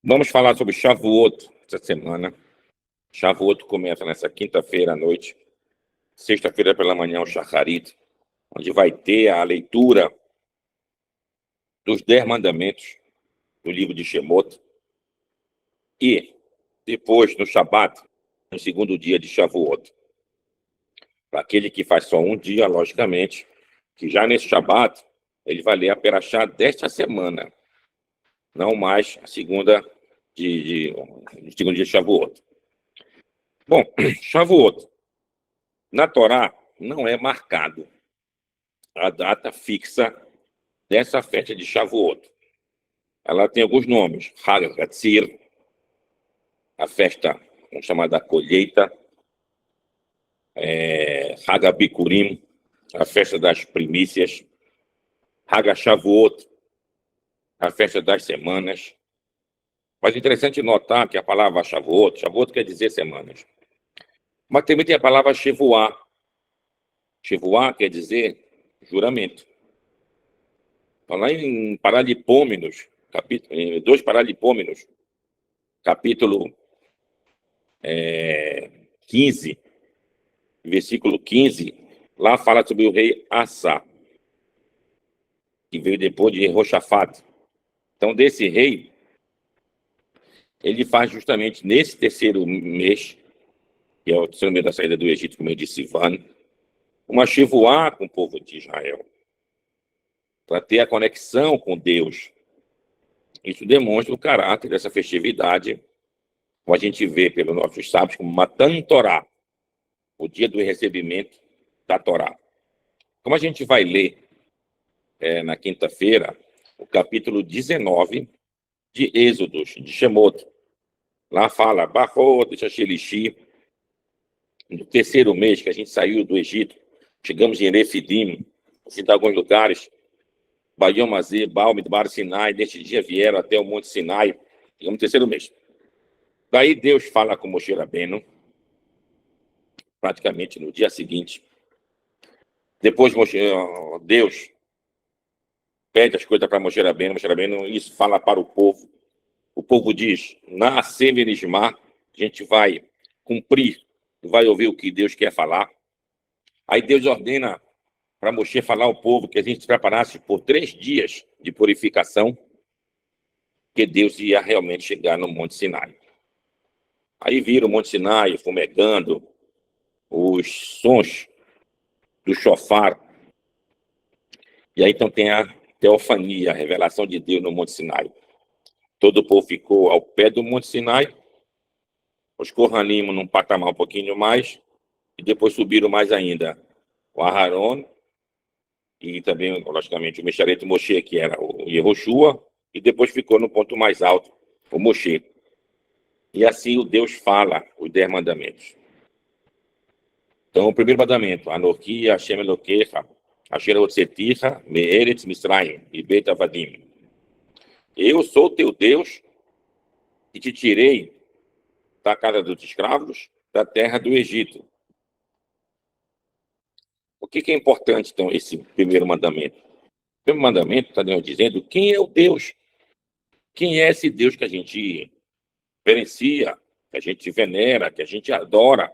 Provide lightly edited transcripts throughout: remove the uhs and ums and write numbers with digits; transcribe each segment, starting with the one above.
Vamos falar sobre Shavuot essa semana. Shavuot começa nessa quinta-feira à noite, sexta-feira pela manhã o Shacharit, onde vai ter a leitura dos 10 mandamentos do livro de Shemot. E depois, no Shabat, no segundo dia de Shavuot. Para aquele que faz só um dia, logicamente, que já nesse Shabat, ele vai ler a Perashá desta semana, não mais a segunda segundo dia de Shavuot. Bom, Shavuot, na Torá, não é marcado a data fixa dessa festa de Shavuot. Ela tem alguns nomes: Hag HaTzir, a festa chamada colheita, Hag HaBikurim, a festa das primícias, Hag HaShavuot, a festa das semanas. Mas é interessante notar que a palavra Shavuot quer dizer semanas. Mas também tem a palavra Shevuah. Shevuah quer dizer juramento. Então, lá em Paralipômenos, em 2 Paralipômenos, capítulo 15, versículo 15, lá fala sobre o rei Assa, que veio depois de Jehoshafat. Então, desse rei, ele faz justamente nesse terceiro mês, que é o terceiro mês da saída do Egito, como eu disse, Sivan, uma Shevuah com o povo de Israel, para ter a conexão com Deus. Isso demonstra o caráter dessa festividade, como a gente vê pelos nossos sábios, como Matan Torá, o dia do recebimento da Torá. Como a gente vai ler na quinta-feira, o capítulo 19 de Êxodos, de Shemot. Lá fala, Barot, Shachelishi, no terceiro mês que a gente saiu do Egito, chegamos em Refidim, em alguns lugares, Bayom Azê, Baal, Midbar, Sinai, neste dia vieram até o Monte Sinai, chegamos no terceiro mês. Daí Deus fala com Moshe Rabbeinu, praticamente no dia seguinte. Depois Deus pede as coisas para Moshe Rabbeinu, isso fala para o povo. O povo diz, Naaseh Venishma, a gente vai cumprir, vai ouvir o que Deus quer falar. Aí Deus ordena para Moshe falar ao povo que a gente se preparasse por 3 dias de purificação, que Deus ia realmente chegar no Monte Sinai. Aí viram o Monte Sinai fumegando, os sons do shofar. E aí então tem a teofania, a revelação de Deus no Monte Sinai. Todo o povo ficou ao pé do Monte Sinai, os Kohanim num patamar um pouquinho mais, e depois subiram mais ainda o Aharon, e também, logicamente, o Mesharet Moshe, que era o Yehoshua, e depois ficou no ponto mais alto, o Moshe. E assim o Deus fala os 10 mandamentos. Então, o primeiro mandamento, Anoki Hashem Elokecha, Asher Hotzeticha, Me'eretz Misraim, e Beit Avadim. Eu sou teu Deus, e te tirei da casa dos escravos, da terra do Egito. O que é importante, então, esse primeiro mandamento? O primeiro mandamento está dizendo quem é o Deus. Quem é esse Deus que a gente reverencia, que a gente venera, que a gente adora?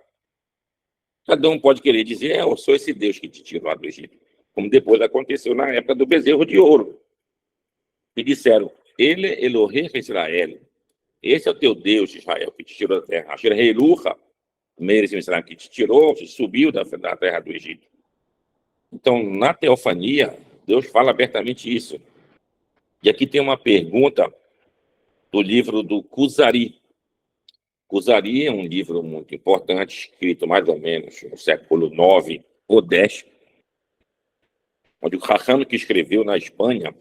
Cada um pode querer dizer, eu sou esse Deus que te tirou lá do Egito. Como depois aconteceu na época do bezerro de ouro. E disseram, ele é Elohim Israel. Esse é o teu Deus, Israel, que te tirou da terra. Asher Heilucha, Meres Israel, que te tirou, que subiu da terra do Egito. Então, na teofania, Deus fala abertamente isso. E aqui tem uma pergunta do livro do Kuzari. Kuzari é um livro muito importante, escrito mais ou menos no século 9 ou 10, onde o Raham, que escreveu na Espanha,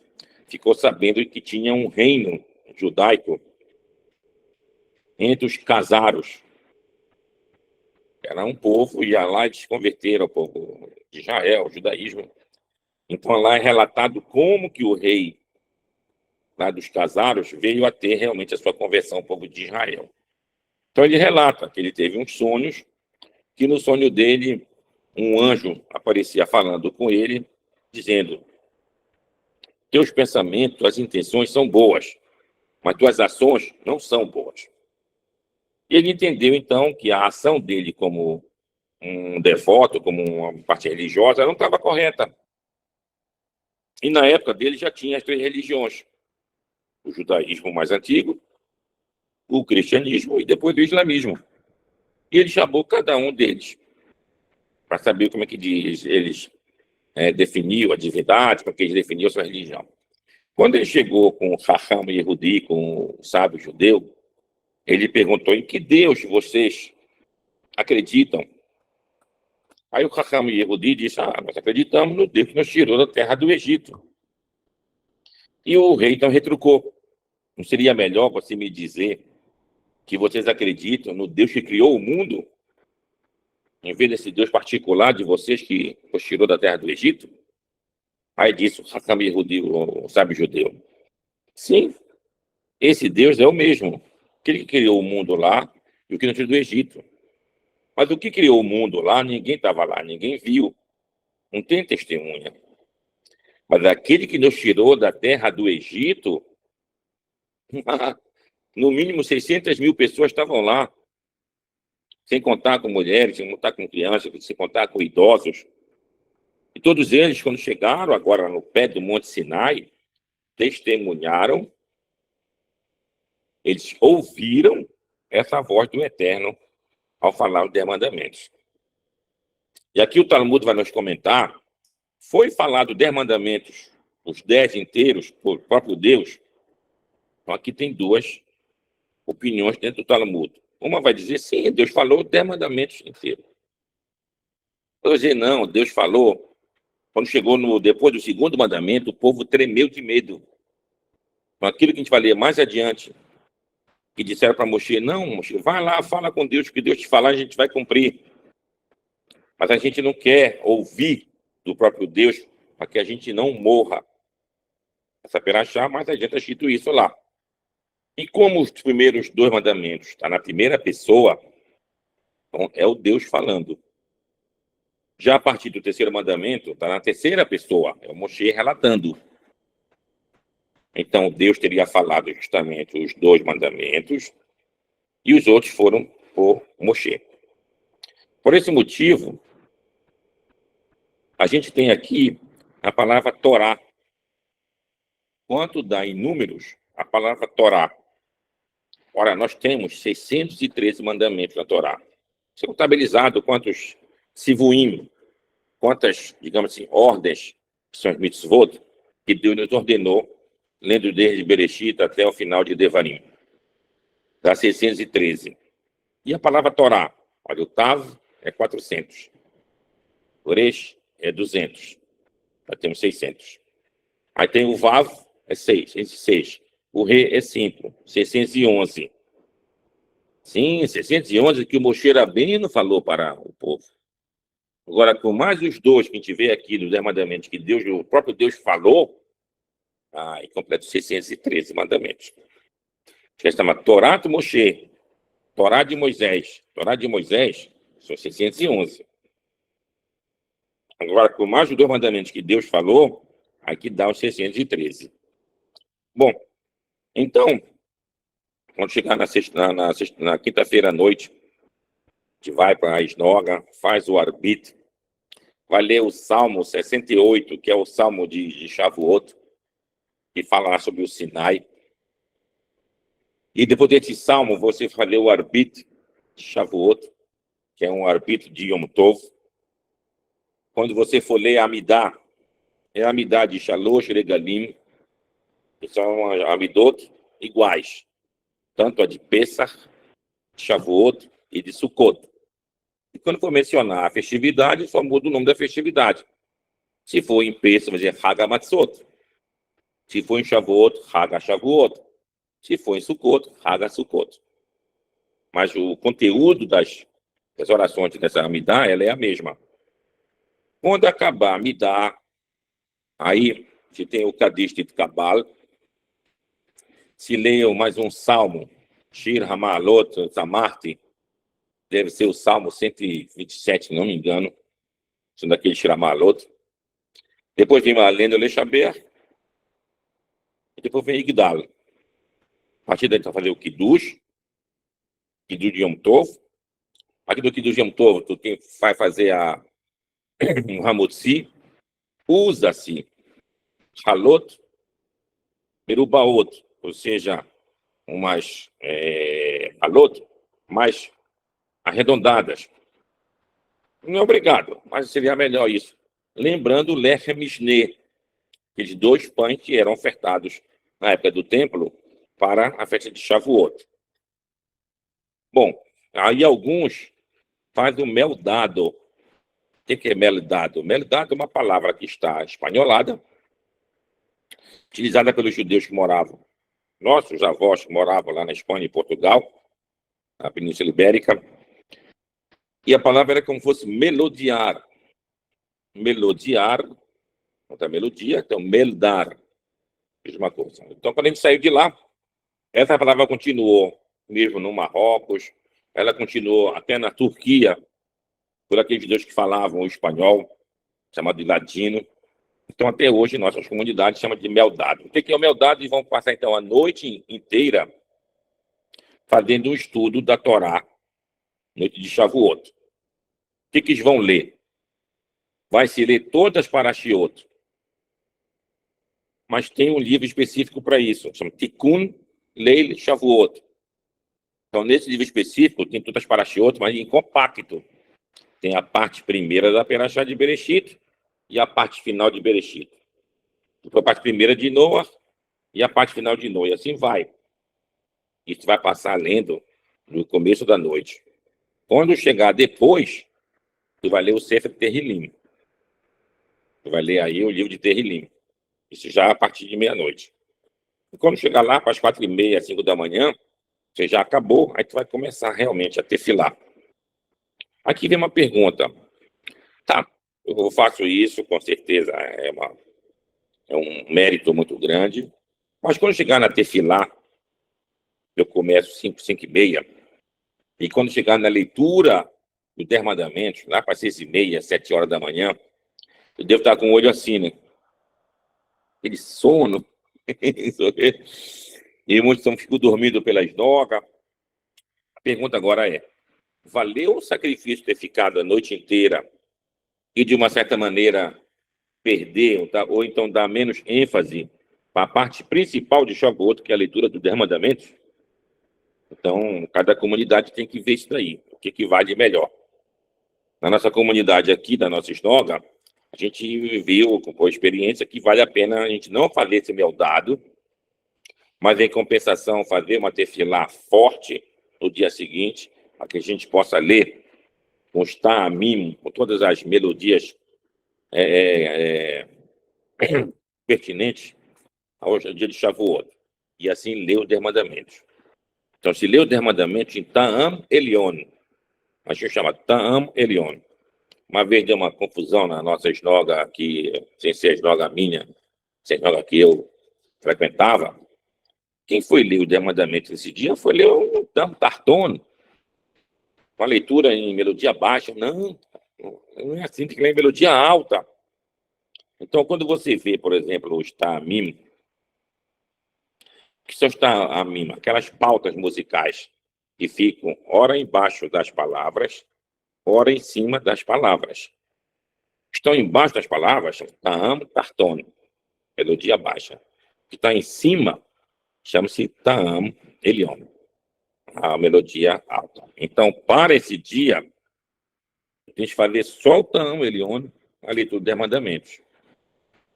ficou sabendo que tinha um reino judaico entre os casaros. Era um povo, ia lá e se converteram ao povo de Israel, ao judaísmo. Então lá é relatado como que o rei lá dos casaros veio a ter realmente a sua conversão ao povo de Israel. Então ele relata que ele teve uns sonhos, que no sonho dele um anjo aparecia falando com ele, dizendo, teus pensamentos, as intenções são boas, mas tuas ações não são boas. E ele entendeu, então, que a ação dele como um devoto, como uma parte religiosa, não estava correta. E na época dele já tinha as três religiões: o judaísmo mais antigo, o cristianismo e depois o islamismo. E ele chamou cada um deles para saber como é que eles definiam a divindade, para que eles definiam a sua religião. Quando ele chegou com o Raham Yehudi, com o sábio judeu, ele perguntou: em que Deus vocês acreditam? Aí o Raham Yehudi disse: nós acreditamos no Deus que nos tirou da terra do Egito. E o rei então retrucou: não seria melhor você me dizer que vocês acreditam no Deus que criou o mundo, em vez desse Deus particular de vocês que os tirou da terra do Egito? Aí disse o Raham Yehudi, o sábio judeu: sim, esse Deus é o mesmo, aquele que criou o mundo lá e o que nos tirou do Egito. Mas o que criou o mundo lá, ninguém estava lá, ninguém viu, não tem testemunha. Mas aquele que nos tirou da terra do Egito, no mínimo 600 mil pessoas estavam lá, sem contar com mulheres, sem contar com crianças, sem contar com idosos. E todos eles, quando chegaram agora no pé do Monte Sinai, testemunharam, eles ouviram essa voz do Eterno ao falar os 10 mandamentos. E aqui o Talmud vai nos comentar: foi falado 10 mandamentos, os 10 inteiros, por próprio Deus? Então aqui tem duas opiniões dentro do Talmud. Uma vai dizer: sim, Deus falou 10 mandamentos inteiros. Outra vai dizer: não, Deus falou. Quando chegou depois do segundo mandamento, o povo tremeu de medo. Então, aquilo que a gente vai ler mais adiante, que disseram para Moshe: não, Moshe, vai lá, fala com Deus, que Deus te falar, a gente vai cumprir. Mas a gente não quer ouvir do próprio Deus para que a gente não morra. Essa perachá, mais adiante está escrito isso lá. E como os primeiros 2 mandamentos estão na primeira pessoa, então é o Deus falando. Já a partir do terceiro mandamento, está na terceira pessoa, é o Moshe relatando. Então, Deus teria falado justamente os 2 mandamentos e os outros foram por Moshe. Por esse motivo, a gente tem aqui a palavra Torá. Quanto dá em números a palavra Torá? Ora, nós temos 613 mandamentos na Torá. Isso é contabilizado quantos sivuim, quantas, digamos assim, ordens, que são as mitzvot, que Deus nos ordenou, lendo desde Bereshit até o final de Devarim. Dá 613. E a palavra Torá? Olha, o Tav é 400. O Resh é 200. Já temos 600. Aí tem o Vav, é 6. O Re é 5, 611. Sim, 611 que o Moshe Rabbeinu falou para o povo. Agora, com mais os 2 que a gente vê aqui dos 10 mandamentos que Deus, o próprio Deus falou, e completa os 613 mandamentos. Que se chama Torá de Moshe, Torá de Moisés. Torá de Moisés são 611. Agora, com mais os 2 mandamentos que Deus falou, aqui dá os 613. Bom, então, quando chegar na quinta-feira à noite, a gente vai para a Esnoga, faz o arbit, vai ler o Salmo 68, que é o Salmo de Shavuot, que fala lá sobre o Sinai. E depois desse Salmo, você vai ler o arbit de Shavuot, que é um arbit de Yom Tov. Quando você for ler a Amidá, é a Amidá de Shalosh Regalim, que são Amidot iguais, tanto a de Pesach, de Shavuot e de Sukkot. E quando for mencionar a festividade, só muda o nome da festividade. Se for em Pesach, vai dizer Hag HaMatzot. Se for em Shavuot, Hag HaShavuot. Se for em Sukkot, Hag HaSukkot. Mas o conteúdo das orações dessa Amidá, ela é a mesma. Quando acabar a Amidá, aí se tem o Kadish de Kabal, se leiam mais um salmo, Shir Hamalot Zamarti, deve ser o salmo 127, se não me engano, são daquele Shir Hamalot. Depois vem a lenda Lechaber, e depois vem Igdal. partir daí, tu vai fazer o Kiddush de Yom Tov. Aqui do Kiddush de Yom Tov, tu vai fazer um Hamotzi. Usa-se Halot, Merubaot, ou seja, umas Halot mais arredondadas. Não é obrigado, mas seria melhor isso. Lembrando o Lechem Mishneh, aqueles 2 pães que eram ofertados na época do templo para a festa de Shavuot. Bom, aí alguns fazem o mel dado. O que é mel dado? Mel dado é uma palavra que está espanholada, utilizada pelos judeus que moravam, nossos avós que moravam lá na Espanha e Portugal, na Península Ibérica. E a palavra era como se fosse melodiar. Melodiar, outra melodia, então meldar, mesma coisa. Então, quando a gente saiu de lá, essa palavra continuou mesmo no Marrocos, ela continuou até na Turquia, por aqueles judeus que falavam o espanhol, chamado de ladino. Então, até hoje, nossas comunidades chamam de meldado. O que é o meldado? E vão passar, então, a noite inteira fazendo um estudo da Torá, noite de Shavuot. O que eles vão ler? Vai se ler todas as Parashiot, mas tem um livro específico para isso, chama Tikkun Leil Shavuot. Então, nesse livro específico, tem todas as Parashiot, mas em compacto. Tem a parte primeira da Perashá de Bereshit e a parte final de Bereshit. Depois a parte primeira de Noah e a parte final de Noah. E assim vai. Isso vai passar lendo no começo da noite. Quando chegar depois, tu vai ler o Sefer Terrilim. Tu vai ler aí o livro de Terrilim. Isso já a partir de meia-noite. E quando chegar lá para as 4h30, 5 da manhã, você já acabou, aí tu vai começar realmente a tefilar. Aqui vem uma pergunta. Tá, eu faço isso, com certeza é um mérito muito grande, mas quando chegar na tefilá, eu começo 5, 5h30, e quando chegar na leitura do 10 mandamentos, lá para 6h30, 7 horas da manhã, eu devo estar com o olho assim, né? Aquele sono. E muitos ficam dormindo pelas nogas. A pergunta agora é, valeu o sacrifício ter ficado a noite inteira e, de uma certa maneira, perder, ou então dar menos ênfase para a parte principal de Shavuot, que é a leitura dos 10 mandamentos? Então, cada comunidade tem que ver isso daí, o que vale melhor. Na nossa comunidade aqui, da nossa sinagoga, a gente viu, com a experiência, que vale a pena a gente não fazer esse meldado, mas, em compensação, fazer uma tefilá forte no dia seguinte, para que a gente possa ler com os ta'amim, com todas as melodias pertinentes ao dia de Shavuot, e assim ler os 10 mandamentos. Então, se ler os 10 mandamentos em Ta'am Elion, a gente chama Ta'am Elion. Uma vez deu uma confusão na nossa sinagoga aqui, sem ser a sinagoga minha, sem a sinagoga que eu frequentava. Quem foi ler os 10 mandamentos nesse dia foi ler o Tarton, uma leitura em melodia baixa. Não é assim, tem que ler em melodia alta. Então, quando você vê, por exemplo, o Ta'amim, que são os Ta'amim, aquelas pautas musicais que ficam ora embaixo das palavras, ora em cima das palavras. Estão embaixo das palavras, Ta'am Tarton, melodia baixa. Que está em cima, chama-se Ta'am Elion, a melodia alta. Então, para esse dia, tem que fazer só o Ta'am Elion, a leitura dos mandamentos.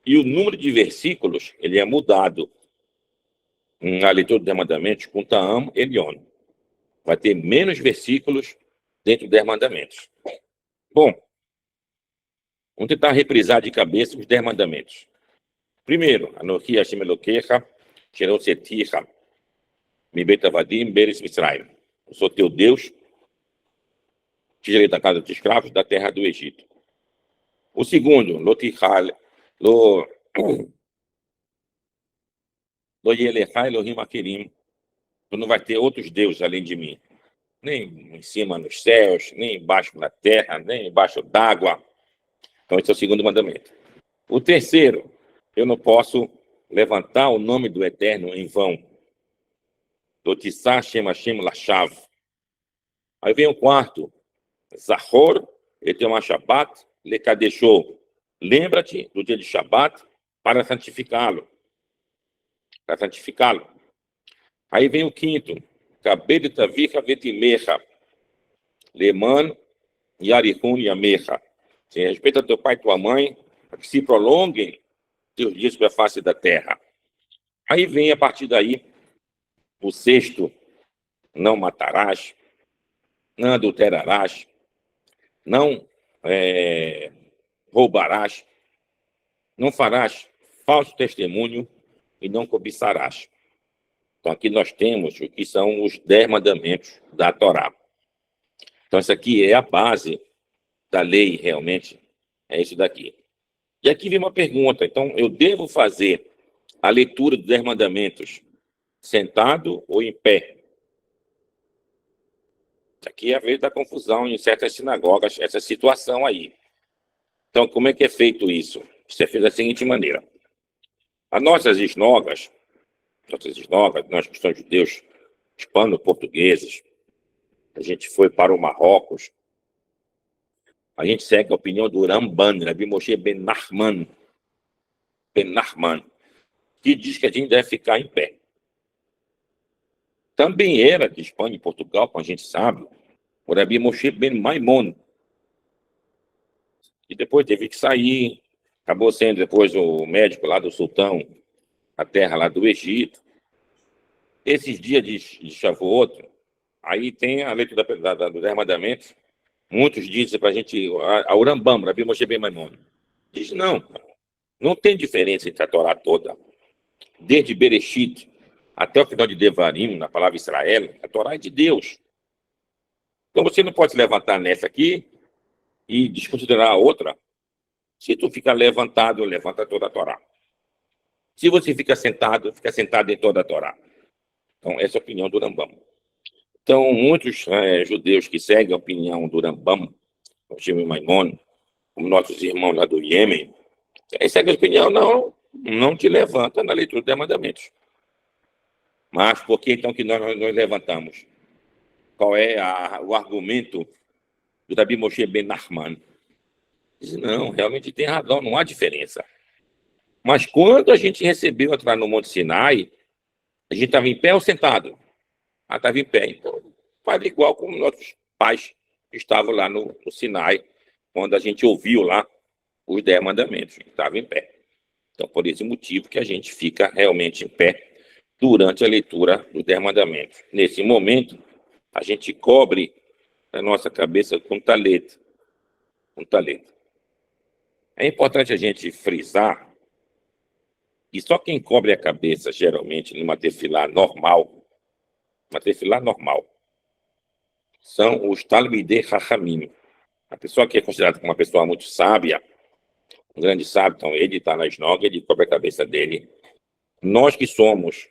E o número de versículos, ele é mudado na leitura dos mandamentos com Ta'am Elion. Vai ter menos versículos dentro dos mandamentos. Bom, vamos tentar reprisar de cabeça os 10 mandamentos. Primeiro, Anochi Hashem Elokecha, Shelo Seticha, Mibet Avadim, Beres Mitzrayim. Eu sou teu Deus, te tirei da casa dos escravos, da terra do Egito. O segundo, Lo Yelechai Elohim Akerim. Tu não vai ter outros deuses além de mim. Nem em cima nos céus, nem embaixo na terra, nem embaixo d'água. Então, esse é o segundo mandamento. O terceiro, eu não posso levantar o nome do Eterno em vão. do Tissá Shem Hashem Lashav. Aí vem o quarto, Zahor et Yom HaShabbat lekadesho. Lembra-te do dia de Shabat para santificá-lo. Para santificá-lo. Aí vem o quinto, Kabed Tavicha Vetimecha Leman Yarihun Yamecha. Respeita teu pai e tua mãe, para que se prolonguem teus dias sobre a face da terra. Aí vem, a partir daí, o sexto, não matarás, não adulterarás, não roubarás, não farás falso testemunho e não cobiçarás. Então, aqui nós temos o que são os 10 mandamentos da Torá. Então, isso aqui é a base da lei, realmente, é isso daqui. E aqui vem uma pergunta. Então, eu devo fazer a leitura dos 10 mandamentos sentado ou em pé? Aqui é a vez da confusão em certas sinagogas, essa situação aí. Então, como é que é feito isso? Isso é feito da seguinte maneira. As nossas esnogas, nós que somos judeus, hispano-portugueses, a gente foi para o Marrocos, a gente segue a opinião do Ramban, Rabi Moshe Ben Nachman, que diz que a gente deve ficar em pé. Também era de Espanha e Portugal, como a gente sabe, o Rabi Moshe Ben Maimon, que depois teve que sair, acabou sendo depois o médico lá do sultão, a terra lá do Egito. Esses dias de Shavuot, aí tem a leitura dos 10 mandamentos. Muitos dizem para a gente, a Urambam, Rabi Moshe Ben Maimon, diz não tem diferença entre a Torá toda. Desde Bereshit até o final de Devarim, na palavra Israel, a Torá é de Deus. Então você não pode se levantar nessa aqui e desconsiderar a outra. Se tu fica levantado, levanta toda a Torá. Se você fica sentado em toda a Torá. Então, essa é a opinião do Rambam. Então, muitos judeus que seguem a opinião do Rambam, o Shimon Maimon, como nossos irmãos lá do Iêmen, seguem a opinião, não te levanta na leitura dos mandamentos. Mas por que então que nós levantamos? Qual é o argumento do Rabi Moshe Ben Nachman? Diz, não, realmente tem razão, não há diferença. Mas quando a gente recebeu entrar no Monte Sinai, a gente estava em pé ou sentado? Estava em pé. Então, faz igual como nossos pais estavam lá no Sinai, quando a gente ouviu lá os 10 mandamentos. Estava em pé. Então, por esse motivo que a gente fica realmente em pé durante a leitura dos 10 mandamentos. Nesse momento, a gente cobre a nossa cabeça com talete. É importante a gente frisar que só quem cobre a cabeça, geralmente, numa tefilá normal, são os Talmidei Chachamim. A pessoa que é considerada como uma pessoa muito sábia, um grande sábio, então ele está na esnoga, ele cobre a cabeça dele. Nós que somos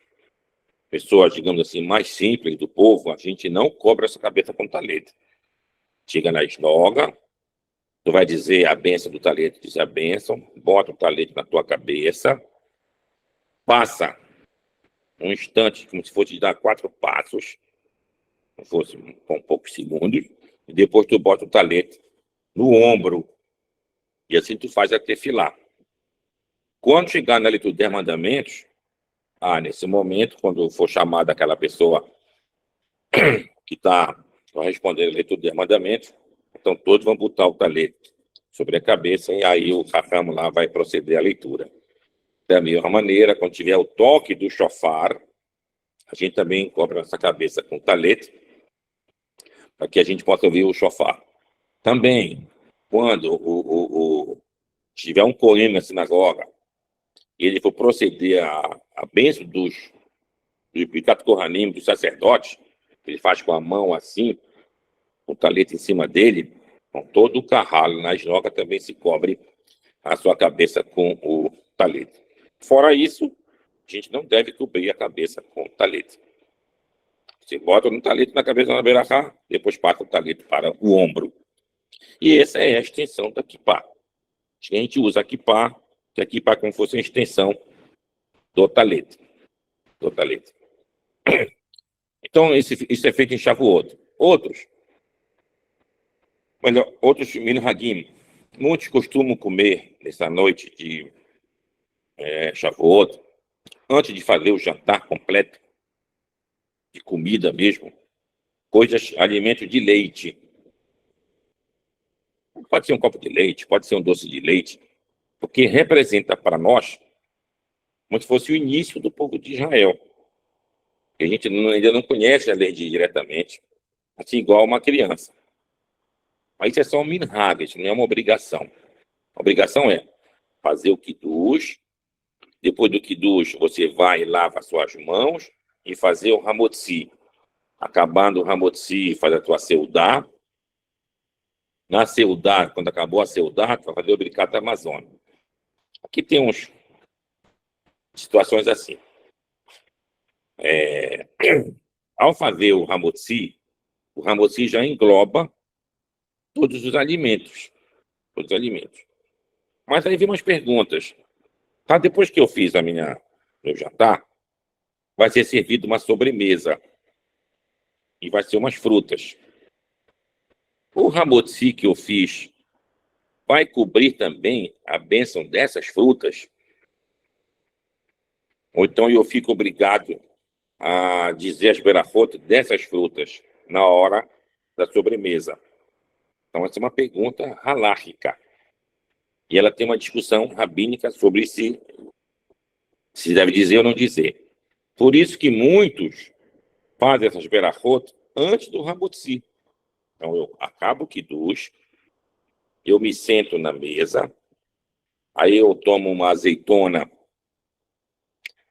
pessoas, digamos assim, mais simples do povo, a gente não cobre essa cabeça com talete. Chega na esnoga, tu vai dizer a bênção do talete, diz a bênção, bota o talete na tua cabeça, passa um instante, como se fosse dar 4 passos, como fosse com poucos segundos, e depois tu bota o talete no ombro, e assim tu faz a tefilá. Quando chegar na leitura dos 10 mandamentos, nesse momento, quando for chamada aquela pessoa que está respondendo a leitura dos 10 mandamentos, então todos vão botar o talete sobre a cabeça, e aí o Rafam lá vai proceder à leitura. Da mesma maneira, quando tiver o toque do shofar, a gente também cobre nossa cabeça com talete, para que a gente possa ouvir o shofar. Também, quando tiver um cohen na sinagoga, e ele for proceder à bênção dos Birkat Kohanim, dos sacerdotes, ele faz com a mão assim, com o talete em cima dele, com todo o carralo na esnoga também se cobre a sua cabeça com o talete. Fora isso, a gente não deve cobrir a cabeça com o talete. Você bota no talete na cabeça na beirachá, depois passa o talete para o ombro. E essa é a extensão da kippá. A gente usa a kippá, que a kippá é como se fosse uma extensão do talete. Então, isso é feito em Shavuot. Outros minhagim, muitos costumam comer nessa noite de Shavuot, antes de fazer o jantar completo, de comida mesmo, alimentos de leite. Pode ser um copo de leite, pode ser um doce de leite, porque representa para nós como se fosse o início do povo de Israel. A gente ainda não conhece a lei diretamente, assim igual uma criança. Mas isso é só um minhag, isso não é uma obrigação. A obrigação é fazer o kiddush, depois do kiddush você vai e lava as suas mãos e fazer o hamotzi. Acabando o hamotzi, faz a tua seudá. Na seudá, quando acabou a seudá, tu vai fazer o Birkat Hamazon. Aqui tem uns situações assim. Ao fazer o hamotzi já engloba todos os alimentos. Todos os alimentos. Mas aí vem umas perguntas. Tá, depois que eu fiz meu jantar, vai ser servido uma sobremesa. E vai ser umas frutas. O hamotzi que eu fiz vai cobrir também a bênção dessas frutas? Ou então eu fico obrigado a dizer as berachot dessas frutas na hora da sobremesa? Então, essa é uma pergunta halárrica. E ela tem uma discussão rabínica sobre se deve dizer ou não dizer. Por isso que muitos fazem essas berachot antes do hamotzi. Então, eu acabo o kiddush, eu me sento na mesa, aí eu tomo uma azeitona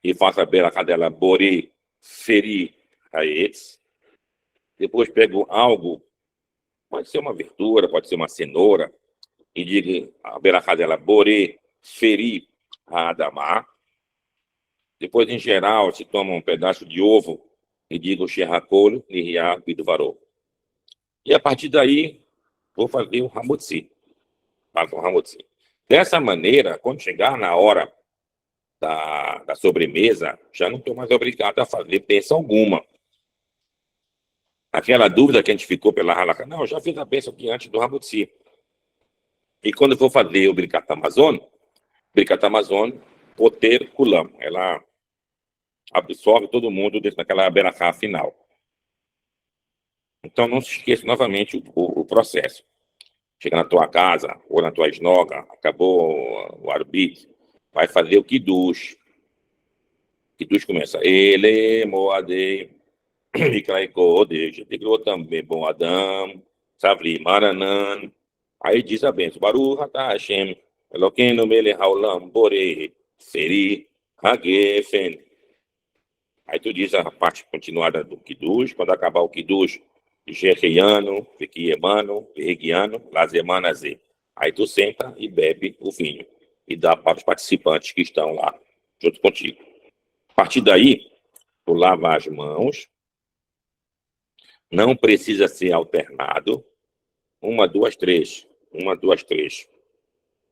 e faço a berachá dela boré, feri, haetz. Depois pego algo, pode ser uma verdura, pode ser uma cenoura, e digo a berachá dela boré, feri, adamá. Depois, em geral, se toma um pedaço de ovo e digo Shehakol, Nihya, Bidvarô. E a partir daí, vou fazer o hamotzi. Faço o hamotzi. Dessa maneira, quando chegar na hora da sobremesa, já não estou mais obrigado a fazer bênção alguma. Aquela dúvida que a gente ficou pela halakha, não, eu já fiz a bênção aqui antes do hamotzi. E quando eu for fazer o Birkat Hamazon, poter kulam, ela absorve todo mundo dentro daquela berachá final. Então, não se esqueça novamente o processo. Chega na tua casa ou na tua esnoga, acabou o arbit, vai fazer o kiddush. Kiddush começa. Ele, moadei, mikrai kodesh, tegrou também, bom Adam, savli, maranan. Aí diz a bênção. Baruch atah Hashem, Elokeinu melech haolam, borei, seri, hagefen. Aí tu diz a parte continuada do kiddush. Quando acabar o kiddush, Jeheiano, Viquiemano, Regiano, Lazemanazê. Aí tu senta e bebe o vinho e dá para os participantes que estão lá junto contigo. A partir daí, tu lava as mãos, não precisa ser alternado, 1, 2, 3, 1, 2, 3.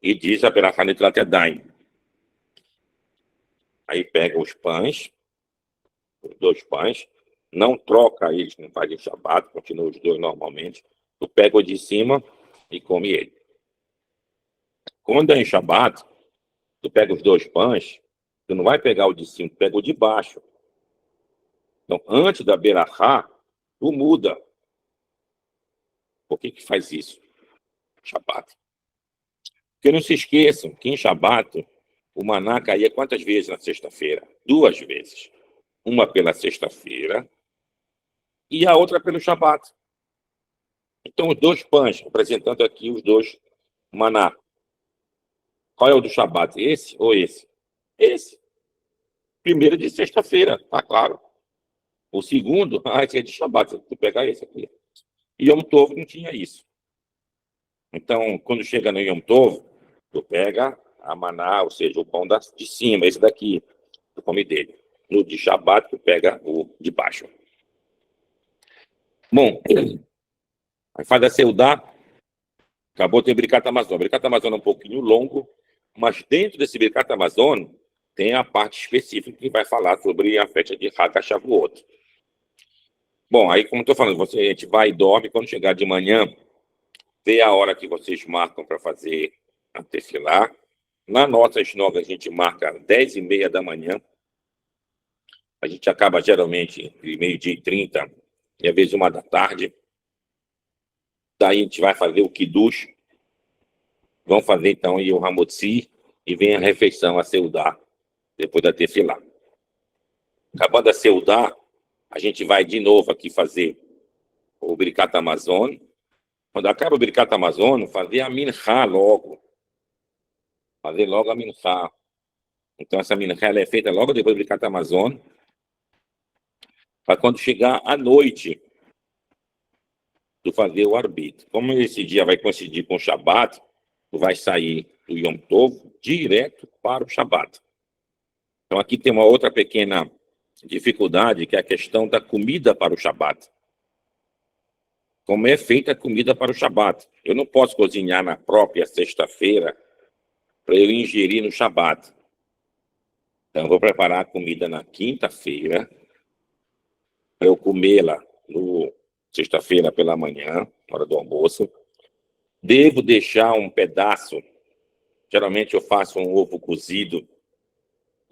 E diz a Berachanit Latedai. Aí pega os pães, os 2 pães, não troca eles, não faz em Shabbat, continua os 2 normalmente. Tu pega o de cima e come ele. Quando é em Shabbat, tu pega os 2 pães, tu não vai pegar o de cima, tu pega o de baixo. Então, antes da berachá, tu muda. Por que faz isso? Shabbat. Porque não se esqueçam que em Shabbat, o maná caía quantas vezes na sexta-feira? 2 vezes. Uma pela sexta-feira e a outra pelo Shabbat. Então, os 2 pães, representando aqui os 2 maná. Qual é o do Shabbat? Esse ou esse? Esse. Primeiro de sexta-feira, tá claro. O segundo, esse é de Shabbat. Tu pegar esse aqui. E Yom Tov não tinha isso. Então, quando chega no Yom Tov, tu pega a maná, ou seja, o pão de cima, esse daqui, tu come dele. No de Shabbat, tu pega o de baixo. Bom, aí faz a seudá, acabou, tem o Birkat Hamazon. O Birkat Hamazon é um pouquinho longo, mas dentro desse Birkat Hamazon tem a parte específica que vai falar sobre a festa de Hag HaShavuot. Bom, aí como eu estou falando, a gente vai e dorme, quando chegar de manhã, vê a hora que vocês marcam para fazer a tefilá. Na nossa sinagoga, a gente marca 10h30 da manhã. A gente acaba geralmente entre 12h30 e às vezes 1 da tarde. Daí a gente vai fazer o kiddush. Vamos fazer então o hamotzi e vem a refeição, a seudá, depois da tefilá. Acabando a seudá, a gente vai de novo aqui fazer o Birkat Hamazon. Quando acaba o Birkat Hamazon, fazer a minchá logo. Fazer logo a minchá. Então essa minchá ela é feita logo depois do Birkat Hamazon, para quando chegar à noite, tu fazer o arbítrio. Como esse dia vai coincidir com o Shabat, tu vai sair do Yom Tov direto para o Shabat. Então aqui tem uma outra pequena dificuldade, que é a questão da comida para o Shabat. Como é feita a comida para o Shabat? Eu não posso cozinhar na própria sexta-feira para eu ingerir no Shabat. Então eu vou preparar a comida na quinta-feira, para eu comê-la no sexta-feira pela manhã, na hora do almoço. Devo deixar um pedaço, geralmente eu faço um ovo cozido,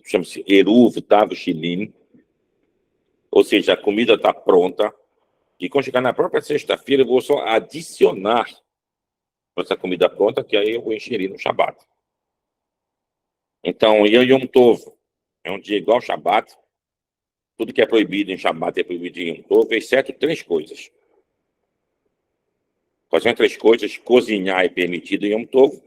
chama-se eruv tavshilim, ou seja, a comida está pronta, e quando chegar na própria sexta-feira eu vou só adicionar essa comida pronta, que aí eu vou ingerir no Shabat. Então, Yom Tov é um dia igual ao Shabat, tudo que é proibido em Shabat é proibido em Yom Tov, exceto 3 coisas. Quais são 3 coisas? Cozinhar é permitido em Yom Tov.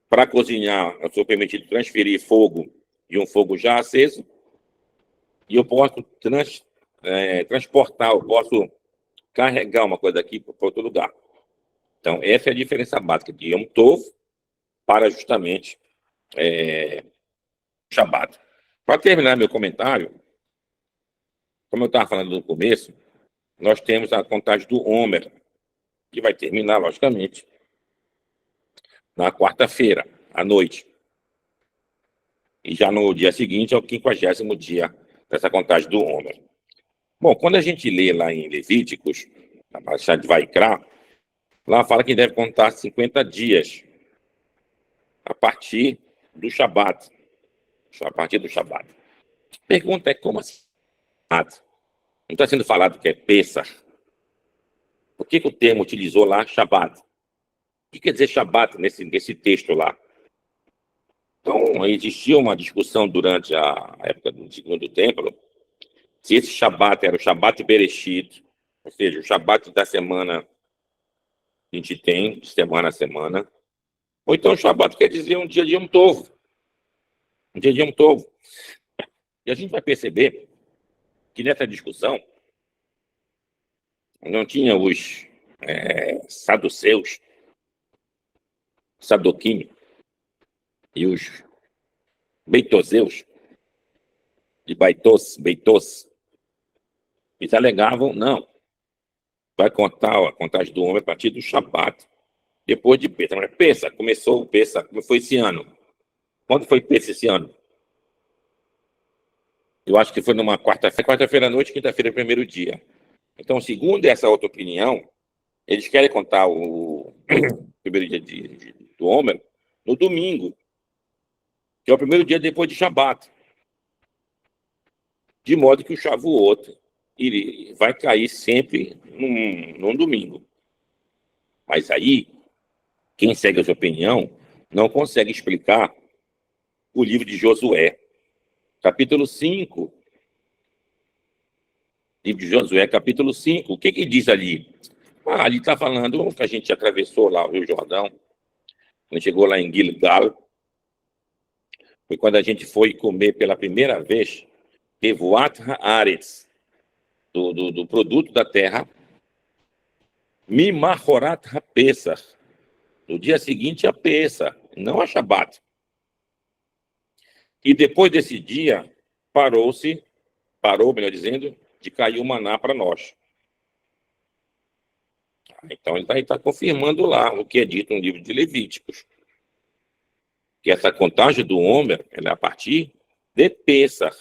Para cozinhar, eu sou permitido transferir fogo de um fogo já aceso. E eu posso transportar, eu posso carregar uma coisa aqui para outro lugar. Então, essa é a diferença básica de Yom Tov para justamente Shabat. Para terminar meu comentário, como eu estava falando no começo, nós temos a contagem do Homer, que vai terminar, logicamente, na quarta-feira, à noite. E já no dia seguinte é o 50º dia dessa contagem do Homer. Bom, quando a gente lê lá em Levíticos, na Parashá de Vaikra, lá fala que deve contar 50 dias a partir do Shabat. A partir do Shabat. A pergunta é como assim? Não está sendo falado que é Pessah. Por que o termo utilizou lá Shabat? O que quer dizer Shabat nesse texto lá? Então, existia uma discussão durante a época do Segundo Templo, se esse Shabat era o Shabat Bereshit, ou seja, o Shabat da semana que a gente tem, de semana a semana, ou então o Shabat quer dizer um dia de Yom Tov. Um dia de Yom Tov. E a gente vai perceber que nessa discussão não tinha os saduceus, sadoquim e os beitoseus, de beitos, eles alegavam, não, vai contar a contagem do homem a partir do Shabat, depois de Pessah. Mas Pessah, começou o Pessah, como foi esse ano? Quando foi Pessah esse ano? Eu acho que foi numa quarta-feira à noite, quinta-feira, primeiro dia. Então, segundo essa outra opinião, eles querem contar o primeiro dia do Homer no domingo, que é o primeiro dia depois de Shabat. De modo que o Shavuot ele vai cair sempre num domingo. Mas aí, quem segue essa opinião não consegue explicar o livro de Josué, capítulo 5. Livro de Josué, capítulo 5. O que diz ali? Ali está falando que a gente atravessou lá o Rio Jordão, quando chegou lá em Gilgal, foi quando a gente foi comer pela primeira vez Tevuat Haaretz, do produto da terra, Mimahorat HaPesach, no dia seguinte a Pessah, não a Shabat. E depois desse dia, parou, melhor dizendo, de cair o maná para nós. Então ele está confirmando lá o que é dito no livro de Levíticos, que essa contagem do Homer é a partir de Pessah.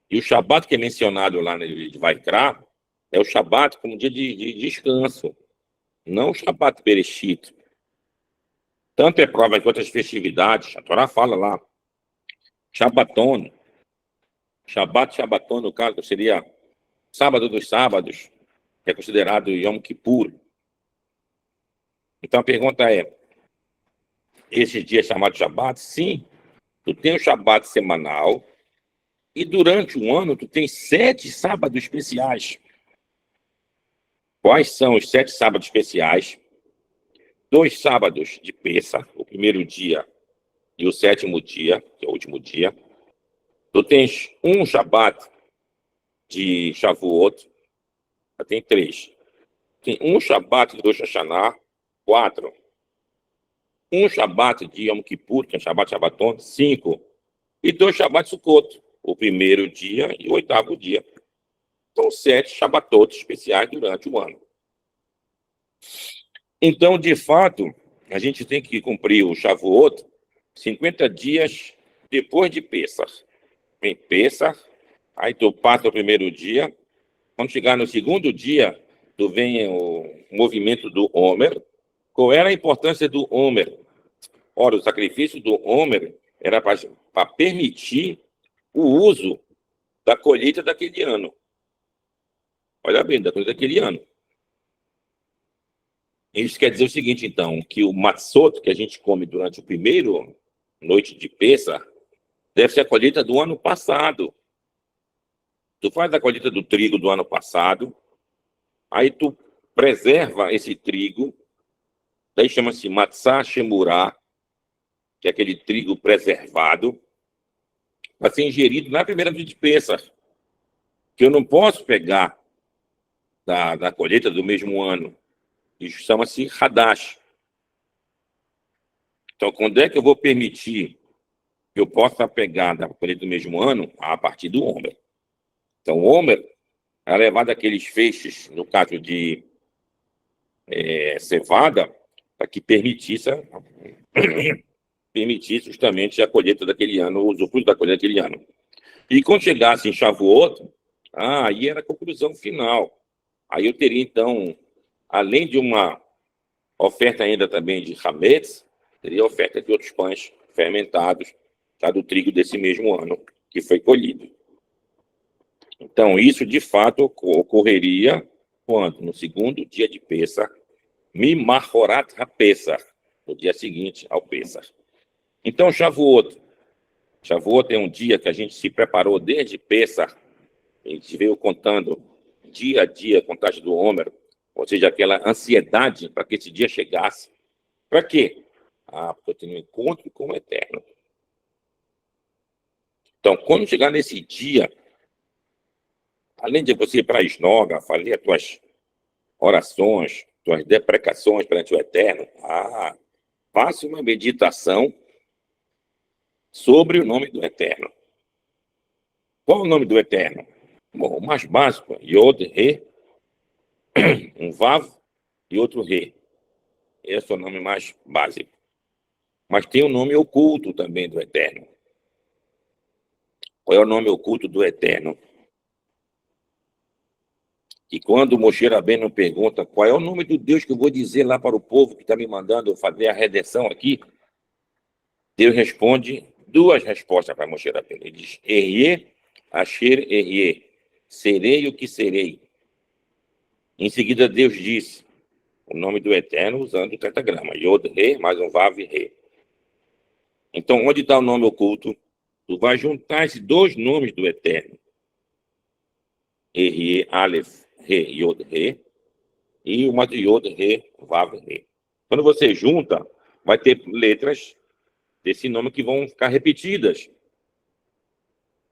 E o Shabat que é mencionado lá no livro de Vaikra é o Shabat como dia de descanso, não o Shabat Bereshit. Tanto é prova que outras festividades, a Torá fala lá, Shabaton, Shabaton, no caso, seria sábado dos sábados, que é considerado Yom Kippur. Então a pergunta é, esse dia é chamado Shabat? Sim, tu tem o Shabat semanal e durante um ano tu tem 7 sábados especiais. Quais são os 7 sábados especiais? 2 sábados de Pêssar, o primeiro dia e o 7º dia, que é o último dia. Tu tens um Shabat de Shavuot, tem 3. Tem um Shabat de Rosh Hashanah, 4. Um Shabat de Yom Kippur, que é Shabat Shabaton, 5. E 2 Shabat Sukkot, o primeiro dia e o 8º dia. São 7 Shabatot especiais durante o ano. Então, de fato, a gente tem que cumprir o Shavuot 50 dias depois de Pêssar. Vem Pêssar, aí tu passa o primeiro dia. Quando chegar no segundo dia, tu vem o movimento do Homer. Qual era a importância do Homer? Ora, o sacrifício do Homer era para permitir o uso da colheita daquele ano. Olha bem, da colheita daquele ano. Isso quer dizer o seguinte, então, que o matzot que a gente come durante o primeiro noite de Pêssar deve ser a colheita do ano passado. Tu faz a colheita do trigo do ano passado, aí tu preserva esse trigo, daí chama-se matzah shemurah, que é aquele trigo preservado, para ser ingerido na primeira noite de Pêssar. Que eu não posso pegar da colheita do mesmo ano. Isso chama-se Hadash. Então, quando é que eu vou permitir que eu possa pegar da colheita do mesmo ano? A partir do Homer. Então, o Homer é levado aqueles feixes, no caso de cevada, para que permitisse justamente a colheita daquele ano, o usufruto da colheita daquele ano. E quando chegasse em Shavuot, aí era a conclusão final. Aí eu teria, então, além de uma oferta ainda também de Hametz, teria oferta de outros pães fermentados, tá, do trigo desse mesmo ano que foi colhido. Então, isso de fato ocorreria quando? No segundo dia de Pêssar, Mimachorat HaPessar, no dia seguinte ao Pêssar. Então, Shavuot é um dia que a gente se preparou desde Pêssar, a gente veio contando dia a dia a contagem do Homer, ou seja, aquela ansiedade para que esse dia chegasse. Para quê? Porque eu tenho um encontro com o Eterno. Então, quando chegar nesse dia, além de você ir para a esnoga, fazer as tuas orações, tuas deprecações perante o Eterno, faça uma meditação sobre o nome do Eterno. Qual o nome do Eterno? Bom, o mais básico, Yod, Re, um Vav e outro Re. Esse é o nome mais básico. Mas tem o nome oculto também do Eterno. Qual é o nome oculto do Eterno? E quando Moshe Rabbeinu pergunta qual é o nome do Deus que eu vou dizer lá para o povo que está me mandando fazer a redenção aqui, Deus responde 2 respostas para Moshe Rabbeinu. Ele diz, Erie, Asher Erie, serei o que serei. Em seguida, Deus diz o nome do Eterno usando o tetagrama, Yod, Re, mais um Vav, Re. Então, onde está o nome oculto? Tu vai juntar esses 2 nomes do Eterno. Erie, Aleph, Re, Yod, Re, e uma de Yod, Re, Vav, Re. Quando você junta, vai ter letras desse nome que vão ficar repetidas.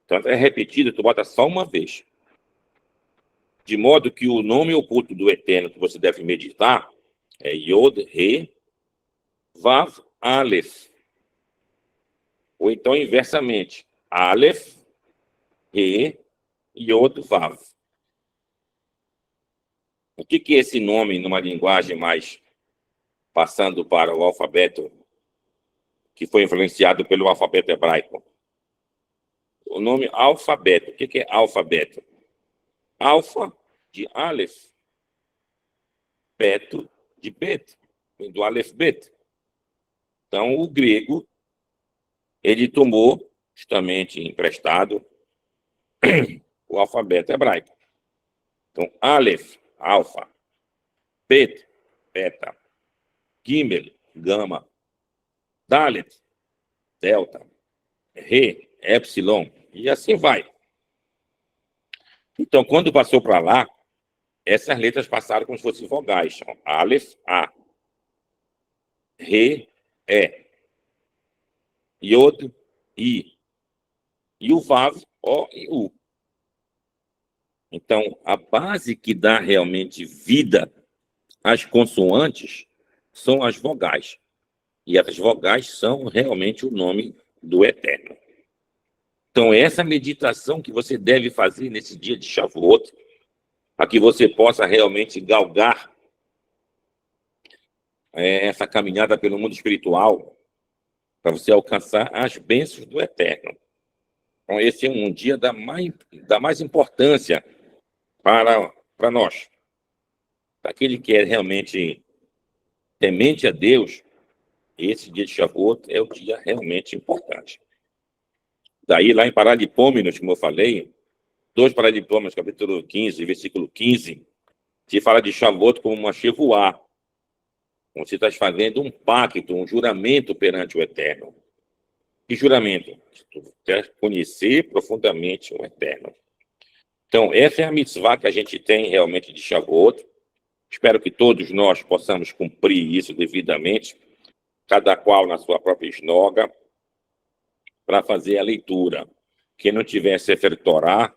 Então, é repetido, tu bota só uma vez. De modo que o nome oculto do Eterno que você deve meditar é Yod, Re, Vav, Aleph. Ou então, inversamente, Aleph, Re, Yod, Vav. O que é esse nome numa linguagem mais passando para o alfabeto que foi influenciado pelo alfabeto hebraico? o nome alfabeto. O que é alfabeto? Alfa de Aleph, beto de Bet, vem do Aleph Bet. Então, o grego, ele tomou justamente emprestado o alfabeto hebraico. Então, Aleph, alfa, Bet, beta, Gimel, gama, Dalet, delta, Re, epsilon, e assim vai. Então, quando passou para lá, essas letras passaram como se fossem vogais. São Aleph, A, Re, E, Yod, I, e o Vav, O e U. Então, a base que dá realmente vida às consoantes são as vogais. E as vogais são realmente o nome do Eterno. Então, essa meditação que você deve fazer nesse dia de Shavuot, para que você possa realmente galgar essa caminhada pelo mundo espiritual, para você alcançar as bênçãos do Eterno. Então, esse é um dia da mais importância para nós. Para aquele que é realmente temente a Deus, esse dia de Shavuot é o dia realmente importante. Daí, lá em Paralipômenos, como eu falei, 2 Paralipômenos, capítulo 15, versículo 15, se fala de Shavuot como uma chevoá. Você está fazendo um pacto, um juramento perante o Eterno. Que juramento? Tu quer conhecer profundamente o Eterno. Então, essa é a mitzvah que a gente tem realmente de Shavuot. Espero que todos nós possamos cumprir isso devidamente, cada qual na sua própria esnoga, para fazer a leitura. Quem não tiver Sefer Torá,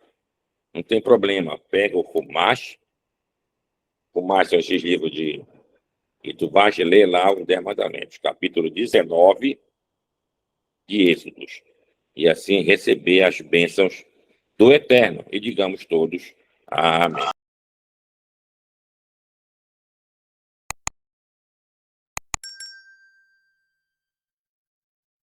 não tem problema. Pega o Humash é esse livro e tu vais ler lá os 10 mandamentos, capítulo 19 de Êxodos. E assim receber as bênçãos do Eterno. E digamos todos, amém.